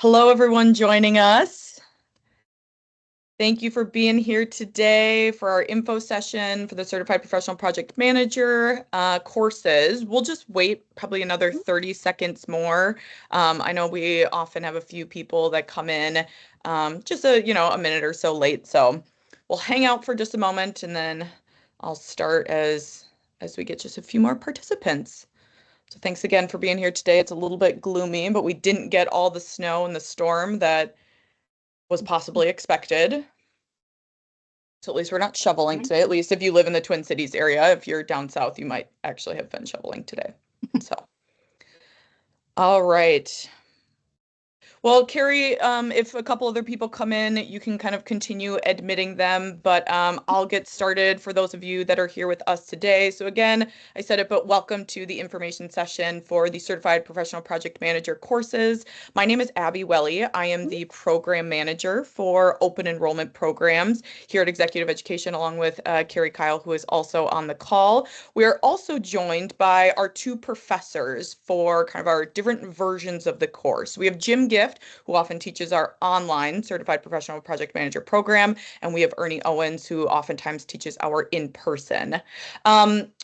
Hello, everyone joining us. Thank you for being here today for our info session for the Certified Professional Project Manager courses. We'll just wait probably another 30 seconds more. I know we often have a few people that come in just a minute or so late. So we'll hang out for just a moment and then I'll start as we get just a few more participants. So thanks again for being here today. It's a little bit gloomy, but we didn't get all the snow and the storm that was possibly expected. So at least we're not shoveling today. At least if you live in the Twin Cities area, if you're down south, you might actually have been shoveling today. So, all right. Well, Carrie, if a couple other people come in, you can kind of continue admitting them, but I'll get started for those of you that are here with us today. So again, I said it, but welcome to the information session for the Certified Professional Project Manager courses. My name is Abby Welly. I am the program manager for open enrollment programs here at Executive Education, along with Carrie Kyle, who is also on the call. We are also joined by our two professors for kind of our different versions of the course. We have Jim Gift, who often teaches our online Certified Professional Project Manager program, and we have Ernie Owens, who oftentimes teaches our in-person.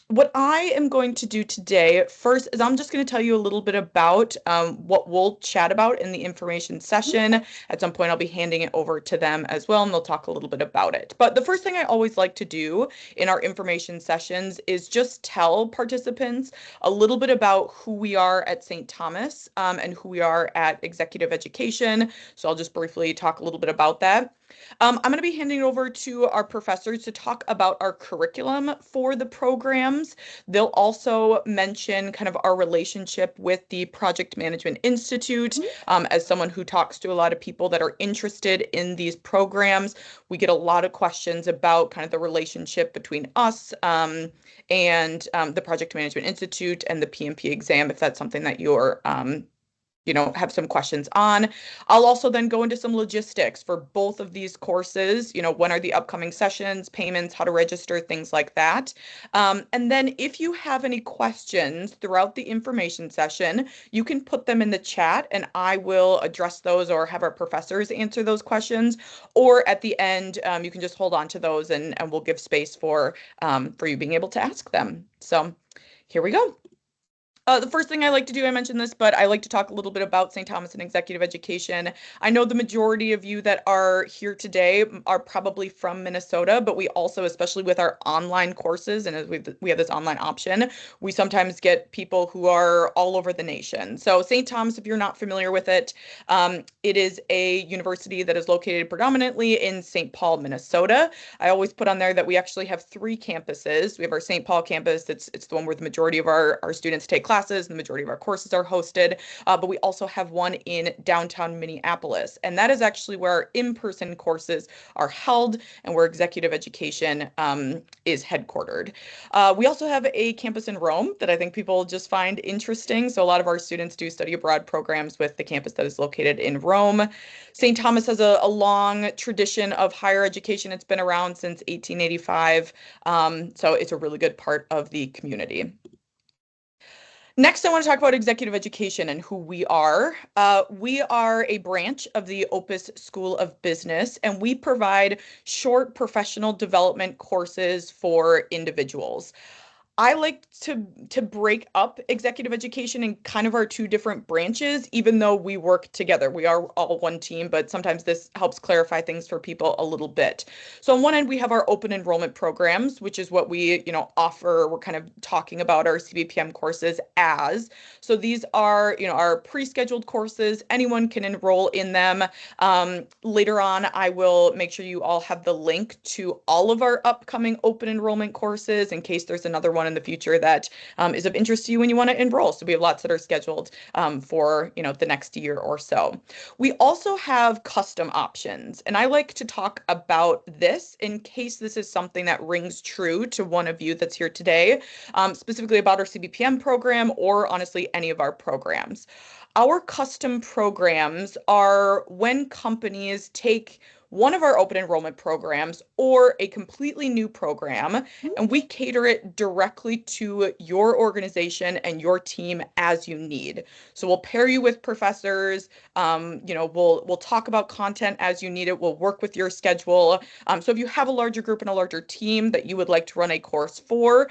What I am going to do today first is I'm just going to tell you a little bit about what we'll chat about in the information session. At some point, I'll be handing it over to them as well, and they'll talk a little bit about it. But the first thing I always like to do in our information sessions is just tell participants a little bit about who we are at St. Thomas and who we are at Executive Education. So I'll just briefly talk a little bit about that. I'm going to be handing it over to our professors to talk about our curriculum for the programs. They'll also mention kind of our relationship with the Project Management Institute. As someone who talks to a lot of people that are interested in these programs, we get a lot of questions about kind of the relationship between us and the Project Management Institute and the PMP exam, if that's something that you're have some questions on. I'll also then go into some logistics for both of these courses, when are the upcoming sessions, payments, how to register, things like that. And then if you have any questions throughout the information session, you can put them in the chat and I will address those or have our professors answer those questions. Or at the end, you can just hold on to those and we'll give space for you being able to ask them. So here we go. The first thing I like to do, I mentioned this, but I like to talk a little bit about St. Thomas and Executive Education. I know the majority of you that are here today are probably from Minnesota, but we also, especially with our online courses, and as we have this online option, we sometimes get people who are all over the nation. So St. Thomas, if you're not familiar with it, it is a university that is located predominantly in St. Paul, Minnesota. I always put on there that we actually have 3 campuses. We have our St. Paul campus. It's the one where the majority of our students take classes. The majority of our courses are hosted, but we also have one in downtown Minneapolis, and that is actually where our in-person courses are held and where Executive Education is headquartered. We also have a campus in Rome that I think people just find interesting. So a lot of our students do study abroad programs with the campus that is located in Rome. St. Thomas has a long tradition of higher education. It's been around since 1885, so it's a really good part of the community. Next, I want to talk about executive education and who we are. We are a branch of the Opus School of Business, and we provide short professional development courses for individuals. I like to break up executive education in kind of our 2 different branches, even though we work together. We are all one team, but sometimes this helps clarify things for people a little bit. So on one end, we have our open enrollment programs, which is what we, offer. We're kind of talking about our CPPM courses as. So these are, our pre-scheduled courses. Anyone can enroll in them. Later on, I will make sure you all have the link to all of our upcoming open enrollment courses in case there's another one in the future that is of interest to you when you want to enroll. So we have lots that are scheduled for the next year or so. We also have custom options, and I like to talk about this in case this is something that rings true to one of you that's here today, specifically about our CPPM program or honestly any of our programs. Our custom programs are when companies take one of our open enrollment programs or a completely new program, and we cater it directly to your organization and your team as you need. So we'll pair you with professors. We'll talk about content as you need it. We'll work with your schedule. So if you have a larger group and a larger team that you would like to run a course for,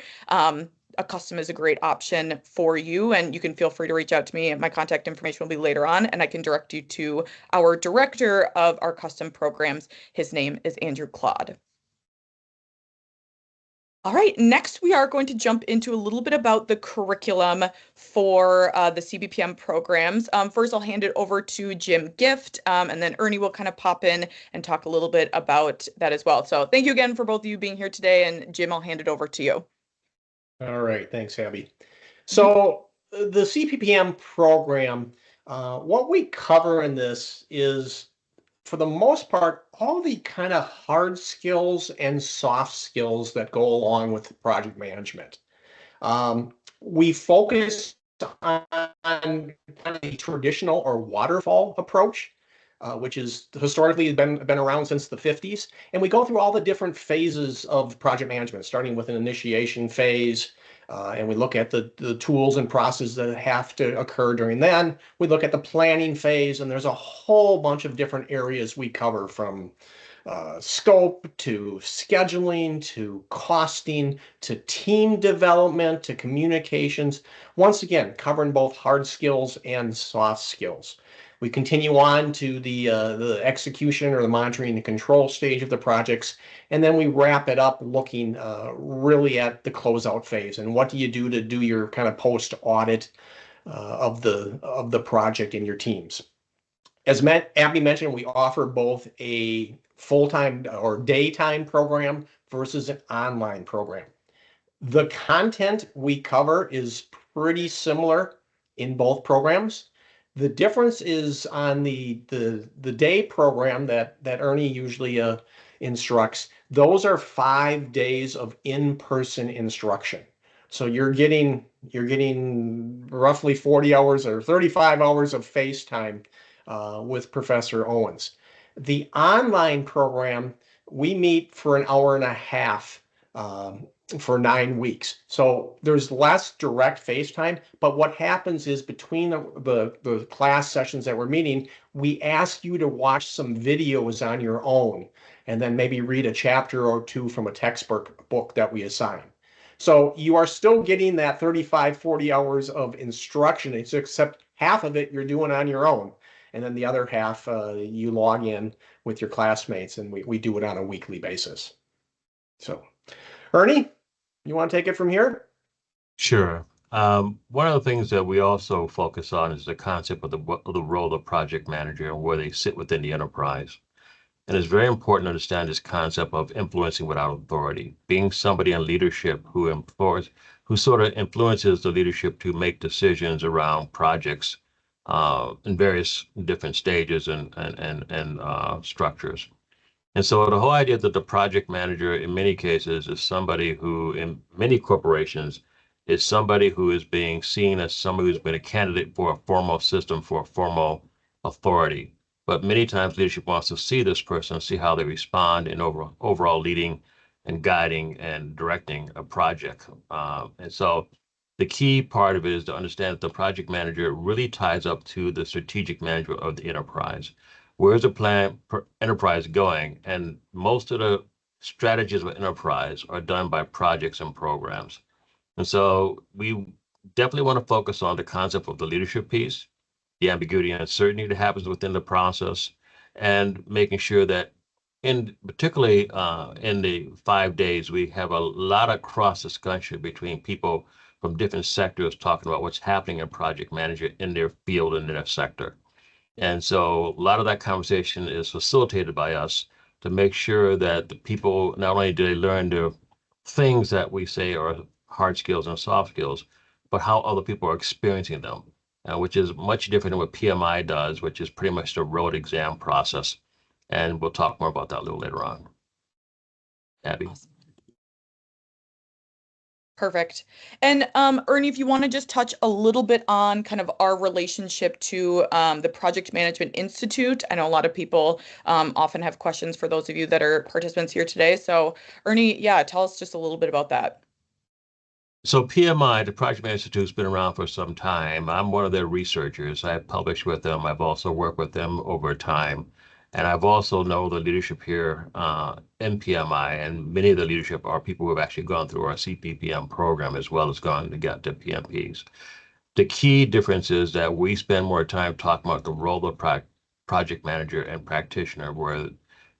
a custom is a great option for you, and you can feel free to reach out to me. My contact information will be later on, and I can direct you to our director of our custom programs. His name is Andrew Claude. All right, next we are going to jump into a little bit about the curriculum for the CPPM programs. First, I'll hand it over to Jim Gift, and then Ernie will kind of pop in and talk a little bit about that as well. So thank you again for both of you being here today, and Jim, I'll hand it over to you. All right, thanks, Abby. So the CPPM program, what we cover in this is, for the most part, all the kind of hard skills and soft skills that go along with project management. We focus on kind of the traditional or waterfall approach, which is historically been around since the 50s. And we go through all the different phases of project management, starting with an initiation phase. And we look at the tools and processes that have to occur during then. We look at the planning phase, and there's a whole bunch of different areas we cover, from scope to scheduling to costing to team development to communications. Once again, covering both hard skills and soft skills. We continue on to the execution or the monitoring and control stage of the projects, and then we wrap it up looking really at the closeout phase and what do you do to do your kind of post audit of the project in your teams. As Abby mentioned, we offer both a full-time or daytime program versus an online program. The content we cover is pretty similar in both programs. The difference is on the day program that Ernie usually instructs. Those are 5 days of in-person instruction. So you're getting roughly 40 hours or 35 hours of face time with Professor Owens. The online program, we meet for an hour and a half for 9 weeks. So there's less direct face time, but what happens is between the class sessions that we're meeting, we ask you to watch some videos on your own and then maybe read a chapter or two from a textbook book that we assign. So you are still getting that 35, 40 hours of instruction, except half of it you're doing on your own. And then the other half, you log in with your classmates, and we do it on a weekly basis. So, Ernie, you want to take it from here? Sure. One of the things that we also focus on is the concept of the role of project manager and where they sit within the enterprise. And it's very important to understand this concept of influencing without authority, being somebody in leadership who sort of influences the leadership to make decisions around projects in various different stages and structures. And so the whole idea that the project manager in many cases is somebody who, in many corporations, is somebody who is being seen as somebody who's been a candidate for a formal system, for a formal authority. But many times leadership wants to see this person, see how they respond in overall leading and guiding and directing a project. And so the key part of it is to understand that the project manager really ties up to the strategic management of the enterprise. Where's the enterprise going? And most of the strategies of enterprise are done by projects and programs. And so we definitely want to focus on the concept of the leadership piece, the ambiguity and uncertainty that happens within the process, and making sure that particularly in the 5 days, we have a lot of cross discussion between people from different sectors talking about what's happening in project management in their field and in their sector. And so a lot of that conversation is facilitated by us to make sure that the people, not only do they learn the things that we say are hard skills and soft skills, but how other people are experiencing them, which is much different than what PMI does, which is pretty much the road exam process. And we'll talk more about that a little later on. Abby. Awesome. Perfect. And Ernie, if you want to just touch a little bit on kind of our relationship to the Project Management Institute. I know a lot of people often have questions for those of you that are participants here today. So Ernie, yeah, tell us just a little bit about that. So PMI, the Project Management Institute, has been around for some time. I'm one of their researchers. I've published with them. I've also worked with them over time. And I've also know the leadership here in PMI, and many of the leadership are people who have actually gone through our CPPM program as well as gone to get to PMPs. The key difference is that we spend more time talking about the role of project manager and practitioner, where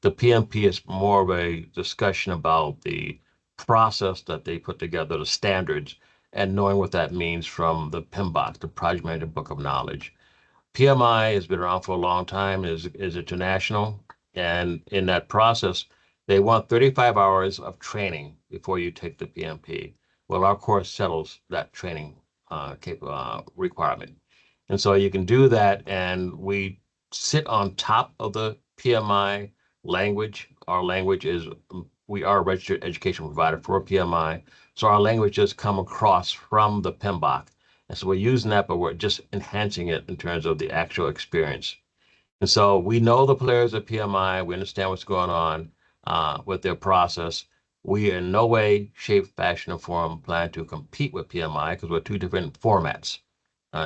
the PMP is more of a discussion about the process that they put together, the standards, and knowing what that means from the PMBOK, the Project Management Book of Knowledge. PMI has been around for a long time, is international, and in that process, they want 35 hours of training before you take the PMP. Well, our course settles that training requirement. And so you can do that, and we sit on top of the PMI language. Our language is, we are a registered education provider for PMI, so our language has come across from the PMBOK. And so we're using that, but we're just enhancing it in terms of the actual experience. And so we know the players at PMI, we understand what's going on with their process. We in no way, shape, fashion, or form plan to compete with PMI because we're two different formats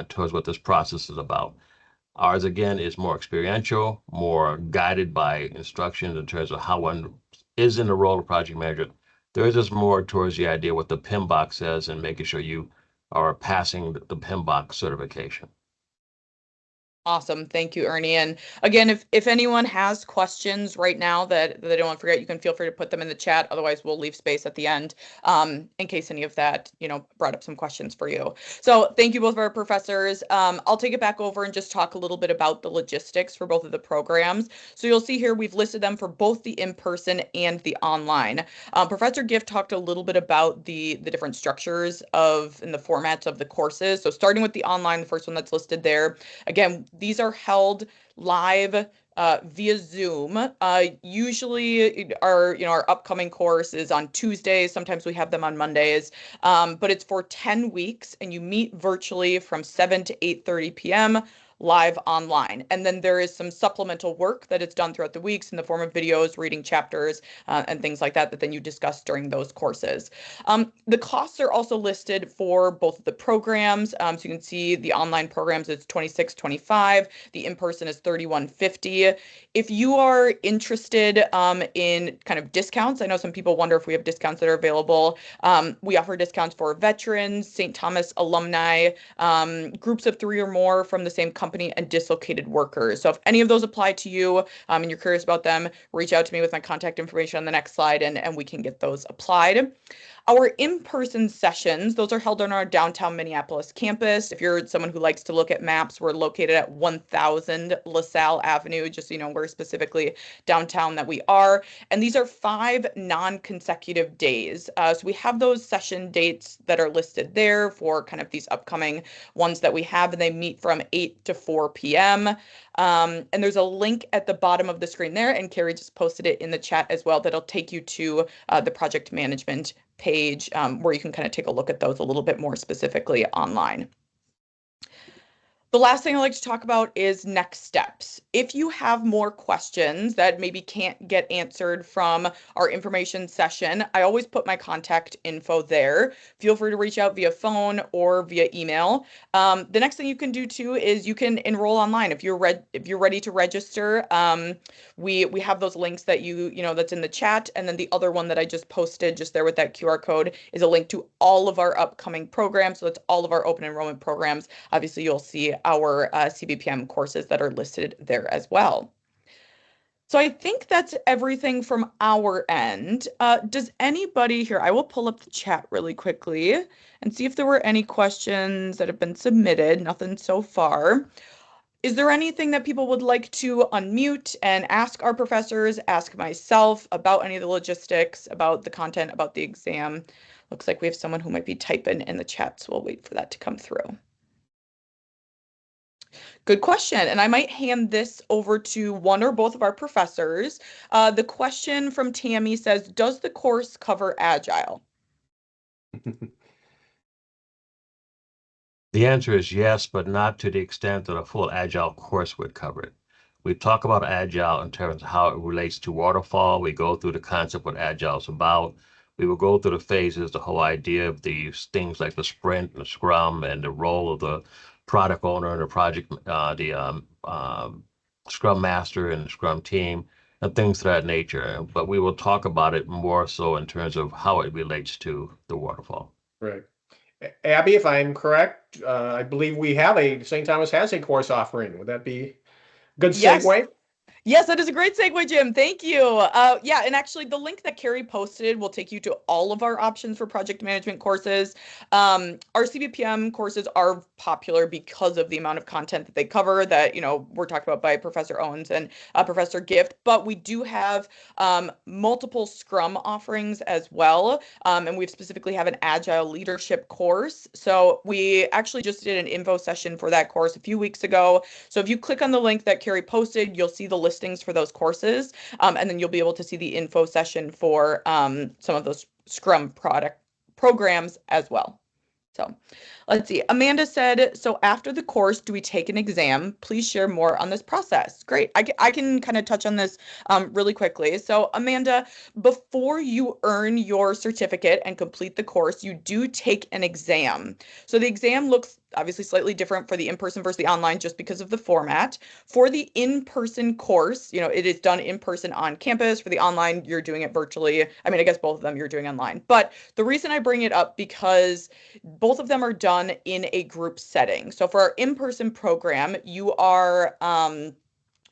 towards what this process is about. Ours, again, is more experiential, more guided by instructions in terms of how one is in the role of project manager. Theirs is more towards the idea what the PMBOK says and making sure you are passing the PMBOK certification. Awesome. Thank you, Ernie. And again, if anyone has questions right now that they don't want to forget, you can feel free to put them in the chat. Otherwise, we'll leave space at the end in case any of that, brought up some questions for you. So thank you both of our professors. I'll take it back over and just talk a little bit about the logistics for both of the programs. So you'll see here, we've listed them for both the in-person and the online. Professor Gift talked a little bit about the different structures and the formats of the courses. So starting with the online, the first one that's listed there, again, these are held live via Zoom. Usually our upcoming course is on Tuesdays. Sometimes we have them on Mondays, but it's for 10 weeks and you meet virtually from 7 to 8:30 p.m. live online. And then there is some supplemental work that is done throughout the weeks in the form of videos, reading chapters, and things like that then you discuss during those courses. The costs are also listed for both of the programs. So you can see the online programs is $26.25. The in-person is $31.50. If you are interested in kind of discounts, I know some people wonder if we have discounts that are available. We offer discounts for veterans, St. Thomas alumni, groups of 3 or more from the same company, and dislocated workers. So if any of those apply to you and you're curious about them, reach out to me with my contact information on the next slide and we can get those applied. Our in-person sessions, those are held on our downtown Minneapolis campus. If you're someone who likes to look at maps, we're located at 1000 LaSalle Avenue, just so you know where specifically downtown that we are. And these are 5 non-consecutive days. So we have those session dates that are listed there for kind of these upcoming ones that we have, and they meet from 8 to 4 p.m. And there's a link at the bottom of the screen there, and Carrie just posted it in the chat as well, that'll take you to the project management page where you can kind of take a look at those a little bit more specifically online. The last thing I'd like to talk about is next steps. If you have more questions that maybe can't get answered from our information session, I always put my contact info there. Feel free to reach out via phone or via email. The next thing you can do too is you can enroll online. If you're ready to register, we have those links that that's in the chat, and then the other one that I just posted just there with that QR code is a link to all of our upcoming programs. So that's all of our open enrollment programs. Obviously, you'll see our CPPM courses that are listed there as well. So I think that's everything from our end. Does anybody here, I will pull up the chat really quickly and see if there were any questions that have been submitted. Nothing so far. Is there anything that people would like to unmute and ask our professors, ask myself about any of the logistics, about the content, about the exam? Looks like we have someone who might be typing in the chat, so we'll wait for that to come through. Good question. And I might hand this over to one or both of our professors. The question from Tammy says, does the course cover Agile? The answer is yes, but not to the extent that a full Agile course would cover it. We talk about Agile in terms of how it relates to waterfall. We go through the concept what Agile is about. We will go through the phases, the whole idea of these things like the sprint and the scrum and the role of the product owner and the project, the scrum master and the scrum team and things of that nature. But we will talk about it more so in terms of how it relates to the waterfall. Right. Abby, if I'm correct, I believe we have St. Thomas has a course offering. Would that be a good Yes. segue? Yes, that is a great segue, Jim. Thank you. Yeah, and actually, the link that Carrie posted will take you to all of our options for project management courses. Our CPPM courses are popular because of the amount of content that they cover that, were talked about by Professor Owens and Professor Gift, but we do have multiple Scrum offerings as well, and we specifically have an Agile leadership course. So we actually just did an info session for that course a few weeks ago. So if you click on the link that Carrie posted, you'll see the listings for those courses, and then you'll be able to see the info session for some of those Scrum product programs as well. So let's see. Amanda said, so after the course, do we take an exam? Please share more on this process. Great. I can kind of touch on this really quickly. So Amanda, before you earn your certificate and complete the course, you do take an exam. So the exam looks obviously slightly different for the in-person versus the online just because of the format. For the in-person course, it is done in person on campus. For the online, you're doing it virtually. I mean, I guess both of them you're doing online. But the reason I bring it up because both of them are done in a group setting. So for our in-person program, you are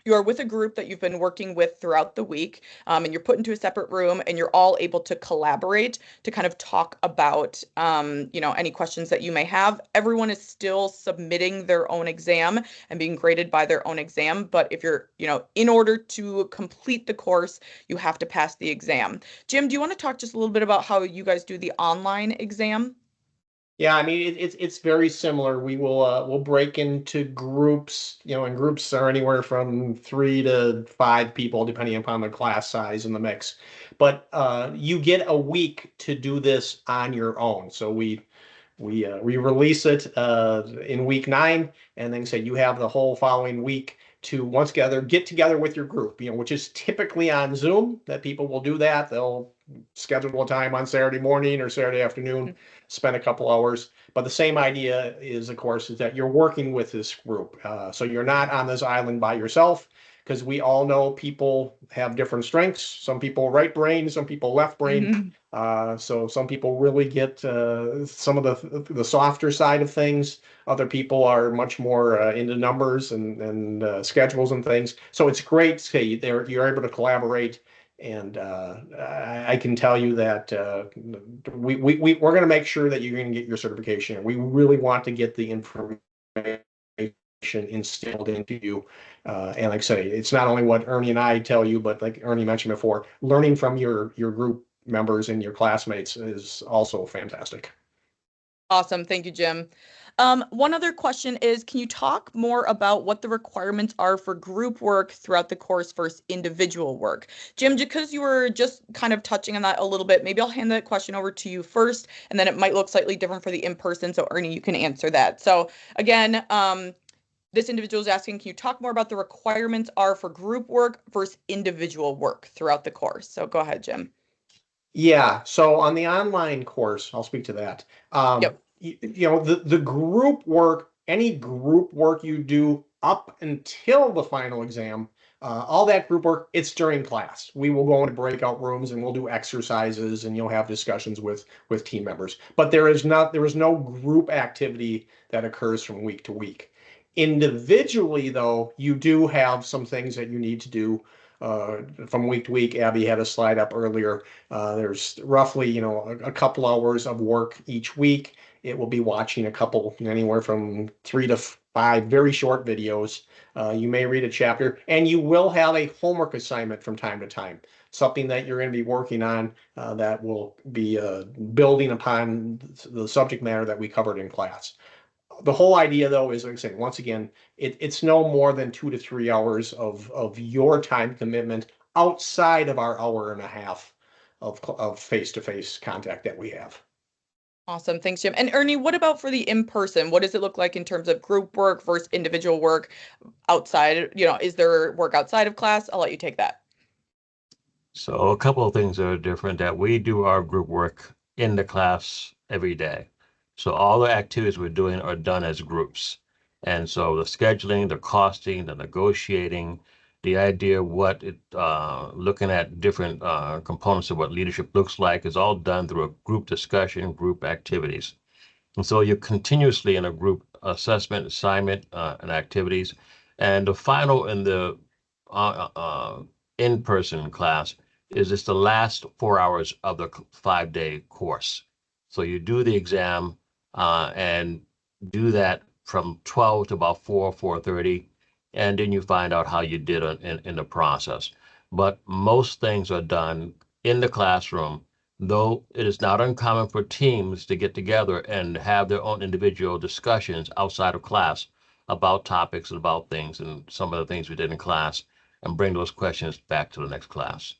with a group that you've been working with throughout the week, and you're put into a separate room, and you're all able to collaborate to kind of talk about, any questions that you may have. Everyone is still submitting their own exam and being graded by their own exam. But if you're, in order to complete the course, you have to pass the exam. Jim, do you want to talk just a little bit about how you guys do the online exam? Yeah, I mean it's very similar. We'll break into groups, and groups are anywhere from 3 to 5 people, depending upon the class size and the mix. But you get a week to do this on your own. So we release it in week 9, and then say you have the whole following week to once get together with your group, which is typically on Zoom. That people will do that. They'll schedule a time on Saturday morning or Saturday afternoon, spend a couple hours. But the same idea is, of course, is that you're working with this group. So you're not on this island by yourself, because we all know people have different strengths. Some people right brain, some people left brain. Mm-hmm. So some people really get some of the softer side of things. Other people are much more into numbers and schedules and things. So it's great to you're able to collaborate. And I can tell you that we're going to make sure that you're going to get your certification. We really want to get the information instilled into you. And like I say, it's not only what Ernie and I tell you, but like Ernie mentioned before, learning from your group members and your classmates is also fantastic. Awesome. Thank you, Jim. One other question is, can you talk more about what the requirements are for group work throughout the course versus individual work? Jim, because you were just kind of touching on that a little bit, maybe I'll hand that question over to you first, and then it might look slightly different for the in-person. So Ernie, you can answer that. So again, this individual is asking, can you talk more about the requirements are for group work versus individual work throughout the course? So go ahead, Jim. Yeah, so on the online course, I'll speak to that. Yep. The group work, any group work you do up until the final exam, all that group work, it's during class. We will go into breakout rooms and we'll do exercises and you'll have discussions with team members. But there is no group activity that occurs from week to week. Individually, though, you do have some things that you need to do from week to week. Abby had a slide up earlier. There's roughly, a couple hours of work each week. It will be watching a couple, anywhere from 3 to 5 very short videos. You may read a chapter, and you will have a homework assignment from time to time, something that you're going to be working on that will be building upon the subject matter that we covered in class. The whole idea, though, is, like I said, once again, it's no more than 2 to 3 hours of your time commitment outside of our hour and a half of face-to-face contact that we have. Awesome. Thanks, Jim. And Ernie, what about for the in-person? What does it look like in terms of group work versus individual work outside? Is there work outside of class? I'll let you take that. So a couple of things that are different that we do our group work in the class every day. So all the activities we're doing are done as groups. And so the scheduling, the costing, the negotiating, the idea what it looking at different components of what leadership looks like is all done through a group discussion, group activities. And so you're continuously in a group assessment, assignment, and activities. And the final in the uh, uh, in-person class is just the last 4 hours of the 5-day course. So you do the exam and do that from 12 to about 4:30, and then you find out how you did in the process. But most things are done in the classroom, though it is not uncommon for teams to get together and have their own individual discussions outside of class about topics and about things and some of the things we did in class and bring those questions back to the next class.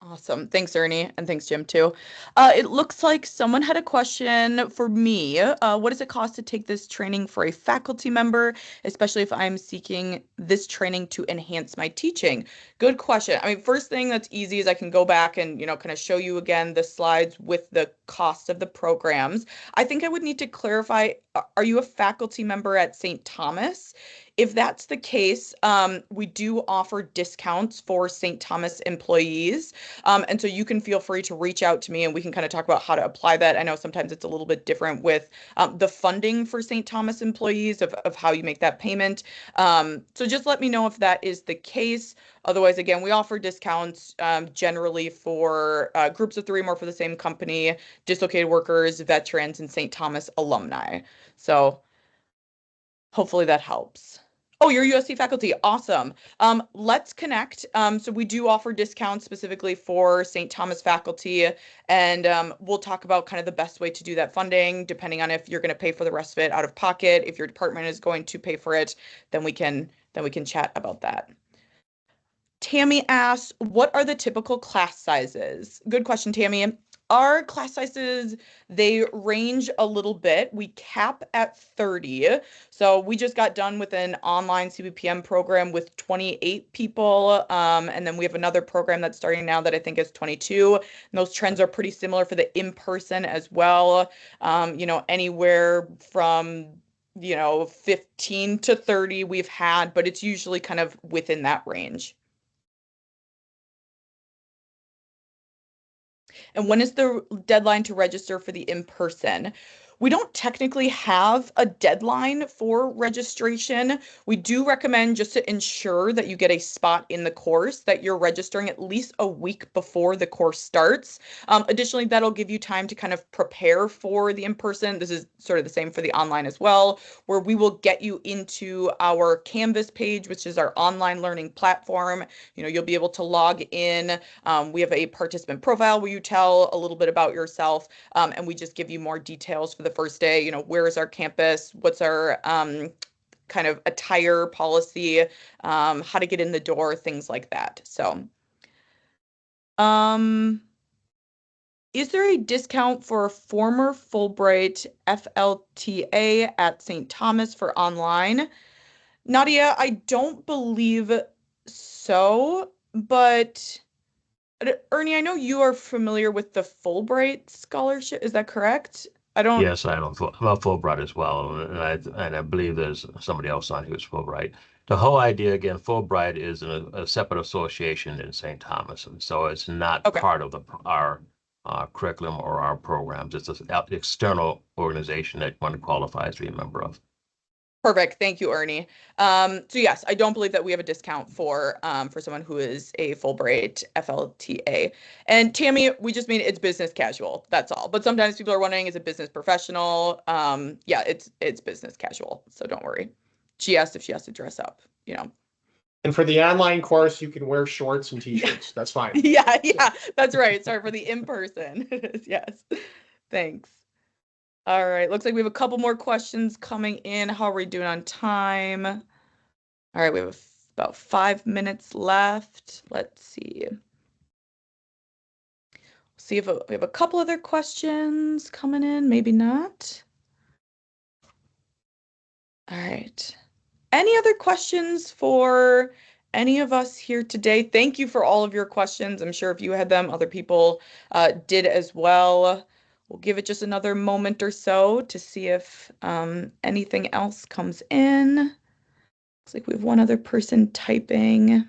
Awesome. Thanks, Ernie. And thanks, Jim, too. It looks like someone had a question for me. What does it cost to take this training for a faculty member, especially if I'm seeking this training to enhance my teaching? Good question. I mean, first thing that's easy is I can go back and, kind of show you again the slides with the cost of the programs. I think I would need to clarify, are you a faculty member at St. Thomas? If that's the case, we do offer discounts for St. Thomas employees. And so you can feel free to reach out to me and we can kind of talk about how to apply that. I know sometimes it's a little bit different with the funding for St. Thomas employees of how you make that payment. So just let me know if that is the case. Otherwise, again, we offer discounts generally for groups of 3 or more for the same company, dislocated workers, veterans, and St. Thomas alumni. So hopefully that helps. Oh, you're USC faculty. Awesome. Let's connect. So we do offer discounts specifically for St. Thomas faculty, and we'll talk about kind of the best way to do that funding, depending on if you're going to pay for the rest of it out of pocket. If your department is going to pay for it, then we can chat about that. Tammy asks, what are the typical class sizes? Good question, Tammy. Our class sizes, they range a little bit. We cap at 30. So we just got done with an online CPPM program with 28 people. And then we have another program that's starting now that I think is 22. And those trends are pretty similar for the in-person as well. Anywhere from 15 to 30 we've had, but it's usually kind of within that range. And when is the deadline to register for the in-person? We don't technically have a deadline for registration. We do recommend, just to ensure that you get a spot in the course, that you're registering at least a week before the course starts. Additionally, that'll give you time to kind of prepare for the in-person. This is sort of the same for the online as well, where we will get you into our Canvas page, which is our online learning platform. You'll be able to log in. We have a participant profile where you tell a little bit about yourself, and we just give you more details for the first day. Where is our campus? What's our kind of attire policy? How to get in the door, things like that. So, is there a discount for a former Fulbright FLTA at St. Thomas for online? Nadia, I don't believe so, but Ernie, I know you are familiar with the Fulbright scholarship. Is that correct? I don't. Yes, I'm a Fulbright as well, and I believe there's somebody else on who's Fulbright. The whole idea, again, Fulbright is a separate association in St. Thomas, and so it's not Okay. part of our curriculum or our programs. It's an external organization that one qualifies to be a member of. Perfect. Thank you, Ernie. So yes, I don't believe that we have a discount for someone who is a Fulbright FLTA. And Tammy, we just mean it's business casual. That's all. But sometimes people are wondering, is it business professional? Yeah, it's business casual. So don't worry. She asked if she has to dress up, And for the online course, you can wear shorts and t-shirts. That's fine. Yeah, that's right. Sorry for the in-person. Yes. Thanks. All right, looks like we have a couple more questions coming in. How are we doing on time? All right, we have about 5 minutes left. Let's see. see if we have a couple other questions coming in, maybe not. All right. Any other questions for any of us here today? Thank you for all of your questions. I'm sure if you had them, other people did as well. We'll give it just another moment or so to see if anything else comes in. Looks like we have one other person typing.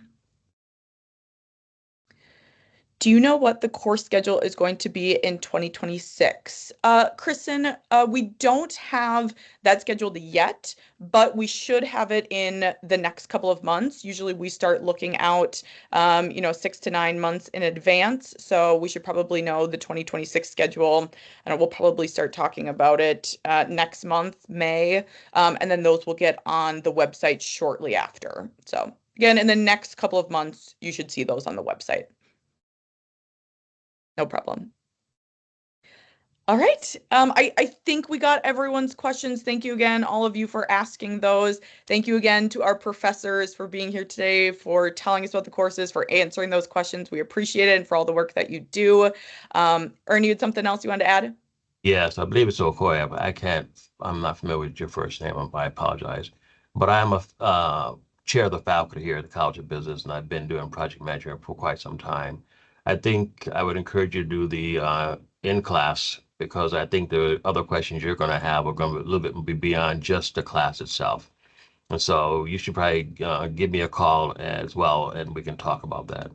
Do you know what the course schedule is going to be in 2026? Kristen, we don't have that scheduled yet, but we should have it in the next couple of months. Usually we start looking out, 6 to 9 months in advance. So we should probably know the 2026 schedule, and we'll probably start talking about it next month, May, and then those will get on the website shortly after. So again, in the next couple of months, you should see those on the website. No problem. All right. I think we got everyone's questions. Thank you again, all of you, for asking those. Thank you again to our professors for being here today, for telling us about the courses, for answering those questions. We appreciate it, and for all the work that you do. Ernie, you had something else you wanted to add? Yes, I believe it's Okoye, but I'm not familiar with your first name. I apologize. But I'm a chair of the faculty here at the College of Business, and I've been doing project management for quite some time. I think I would encourage you to do the in-class, because I think the other questions you're going to have are going to be a little bit be beyond just the class itself. And so you should probably give me a call as well, and we can talk about that.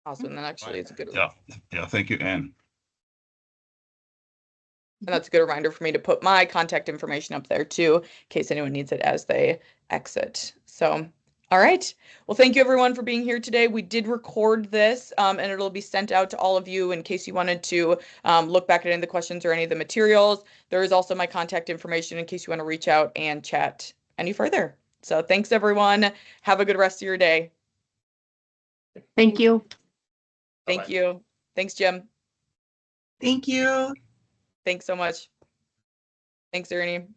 Awesome. That actually is a good. Yeah. Thank you, Anne. And that's a good reminder for me to put my contact information up there too, in case anyone needs it as they exit. So, all right. Well, thank you everyone for being here today. We did record this, and it'll be sent out to all of you in case you wanted to look back at any of the questions or any of the materials. There is also my contact information in case you want to reach out and chat any further. So thanks everyone. Have a good rest of your day. Thank you. Thank Bye-bye. you. Thanks, Jim. Thank you. Thanks so much. Thanks, Ernie.